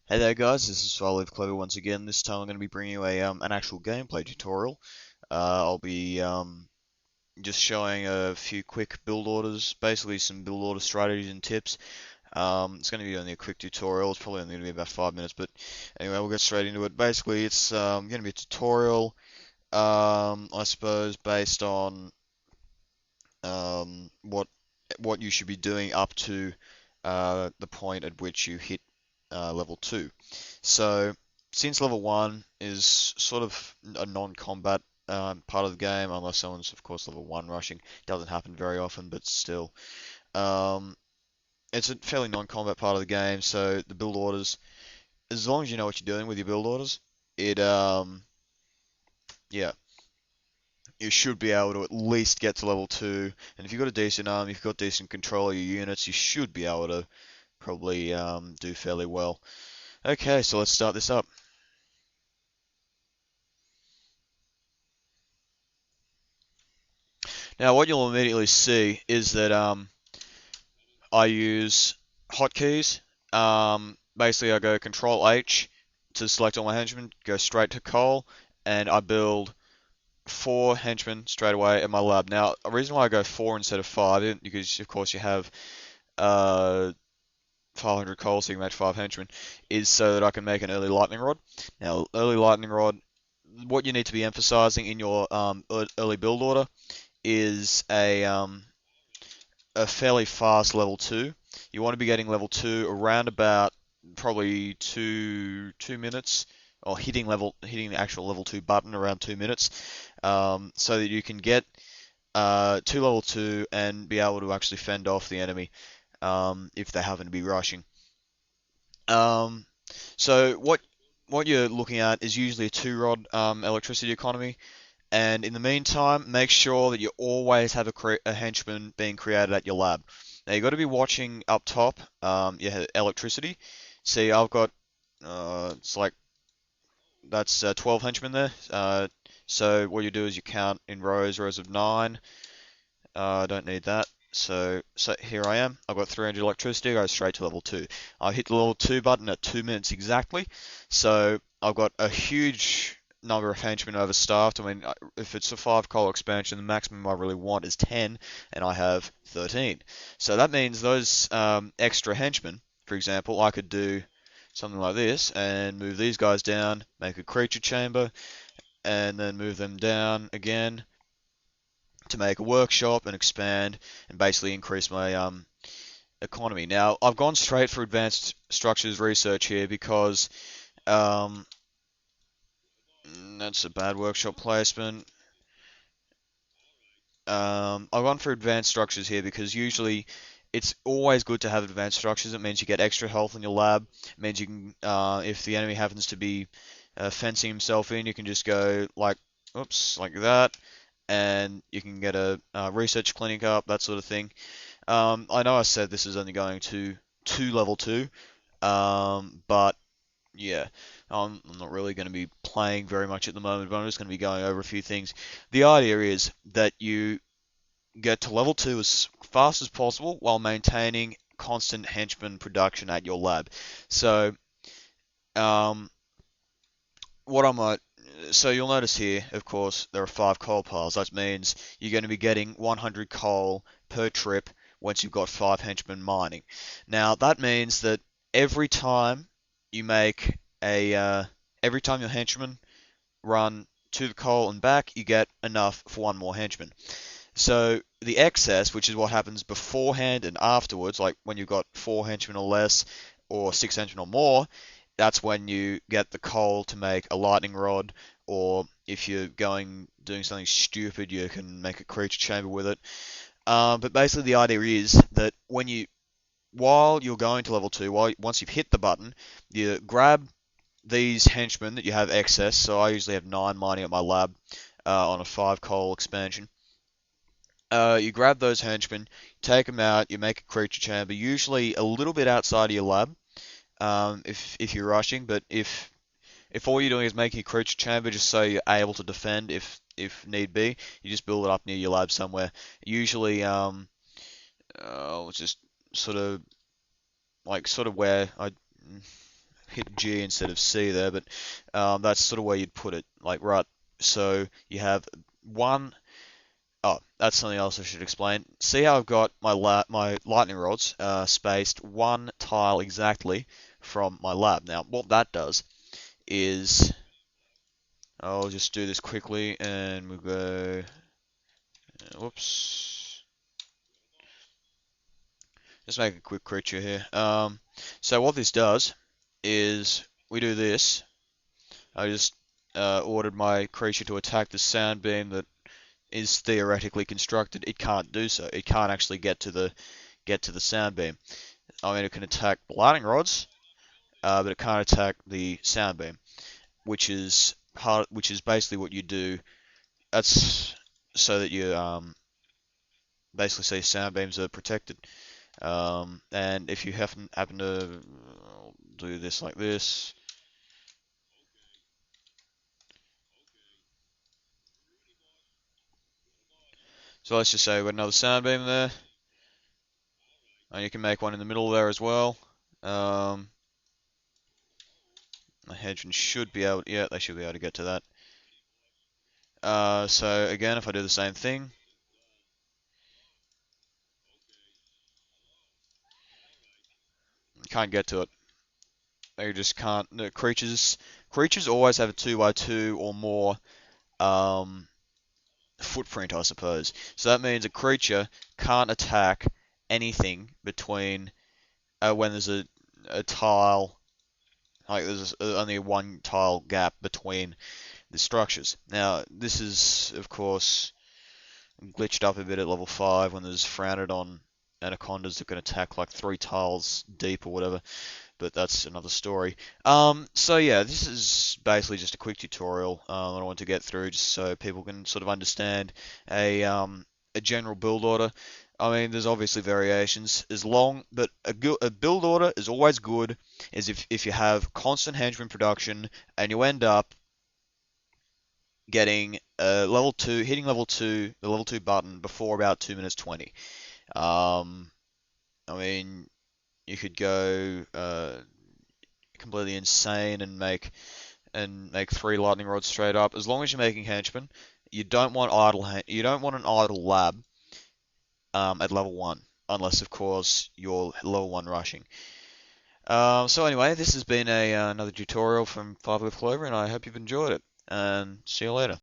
Hey there guys, this is FiveLeafClover once again. This time I'm going to be bringing you an actual gameplay tutorial. I'll be just showing a few quick build orders, basically some build order strategies and tips. It's going to be only a quick tutorial, it's probably only going to be about 5 minutes, but anyway, we'll get straight into it. Basically, it's going to be a tutorial, I suppose, based on what you should be doing up to the point at which you hit level 2. So, since level 1 is sort of a non-combat part of the game, unless someone's, of course, level 1 rushing, doesn't happen very often, but still. Um, it's a fairly non-combat part of the game, so the build orders, as long as you know what you're doing with your build orders, it, yeah, you should be able to at least get to level 2, and if you've got a decent arm, if you've got decent control of your units, you should be able to probably do fairly well. Okay, so let's start this up. Now, what you'll immediately see is that I use hotkeys. Basically, I go Control H to select all my henchmen, go straight to coal, and I build 4 henchmen straight away at my lab. Now, the reason why I go 4 instead of 5 is because, of course, you have uh, 500 coal, so you can make 5 henchmen, is so that I can make an early lightning rod. Now, early lightning rod, what you need to be emphasizing in your early build order is a fairly fast level 2. You want to be getting level 2 around about probably 2 minutes, or hitting the actual level 2 button around 2 minutes, so that you can get to level 2 and be able to actually fend off the enemy if they happen to be rushing. Um, so what you're looking at is usually a 2 rod electricity economy. And in the meantime, make sure that you always have a henchman being created at your lab. Now you've got to be watching up top, you have electricity. See, I've got, it's like, that's 12 henchmen there. So what you do is you count in rows of 9. I don't need that. So here I am. I've got 300 electricity. I go straight to level 2. I hit the level 2 button at 2 minutes exactly. So I've got a huge number of henchmen overstaffed. I mean, if it's a 5 coal expansion, the maximum I really want is 10, and I have 13. So that means those extra henchmen, for example, I could do something like this and move these guys down, make a creature chamber, and then move them down again to make a workshop and expand and basically increase my economy. Now, I've gone straight for advanced structures research here because um, that's a bad workshop placement. I've gone for advanced structures here because usually it's always good to have advanced structures. It means you get extra health in your lab. It means you can, if the enemy happens to be fencing himself in, you can just go like, oops, like that, and you can get a research clinic up, that sort of thing. I know I said this is only going to level 2, but yeah, I'm not really going to be playing very much at the moment, but I'm just going to be going over a few things. The idea is that you get to level 2 as fast as possible while maintaining constant henchman production at your lab. So, um, what I might so you'll notice here, of course, there are 5 coal piles. That means you're going to be getting 100 coal per trip once you've got 5 henchmen mining. Now that means that every time you make every time your henchmen run to the coal and back, you get enough for 1 more henchman. So the excess, which is what happens beforehand and afterwards, like when you've got 4 henchmen or less, or 6 henchmen or more, that's when you get the coal to make a lightning rod, or if you're doing something stupid, you can make a creature chamber with it. But basically, the idea is that while you're going to level 2, once you've hit the button, you grab these henchmen that you have excess. So I usually have 9 mining at my lab on a 5 coal expansion. You grab those henchmen, take them out, you make a creature chamber, usually a little bit outside of your lab, if you're rushing, but if all you're doing is making a creature chamber just so you're able to defend if need be, you just build it up near your lab somewhere. Usually, it's just sort of where I hit G instead of C there, but that's sort of where you'd put it. Like, right, so you have one. Oh, that's something else I should explain. See how I've got my lightning rods spaced one tile exactly from my lab. Now, what that does is, I'll just do this quickly, and we'll go, whoops, just make a quick creature here. So what this does is we do this. I just ordered my creature to attack the sound beam that is theoretically constructed. It can't do so. It can't actually get to the sound beam. I mean, it can attack the lightning rods, but it can't attack the sound beam, which is basically what you do. That's so that you basically say sound beams are protected. And if you happen to do this like this, so let's just say we've got another sound beam there, and you can make one in the middle there as well. The henchmen should be able, yeah, they should be able to get to that. So again, if I do the same thing, you can't get to it. They just can't. The creatures always have a 2x2 or more footprint, I suppose. So that means a creature can't attack anything between when there's a tile, like there's only a one tile gap between the structures. Now, this is, of course, glitched up a bit at level 5 when there's Frowned-on anacondas that can attack like 3 tiles deep or whatever, but that's another story. So yeah, this is basically just a quick tutorial that I want to get through just so people can sort of understand a general build order. I mean, there's obviously variations, but a build order is always good is if you have constant henchman production and you end up getting level 2, hitting the level 2 button before about 2 minutes 20. I mean, you could go completely insane and make 3 lightning rods straight up. As long as you're making henchmen, you don't want an idle lab at level 1, unless of course you're level 1 rushing. So anyway, this has been another tutorial from FiveLeafClover, and I hope you've enjoyed it. And see you later.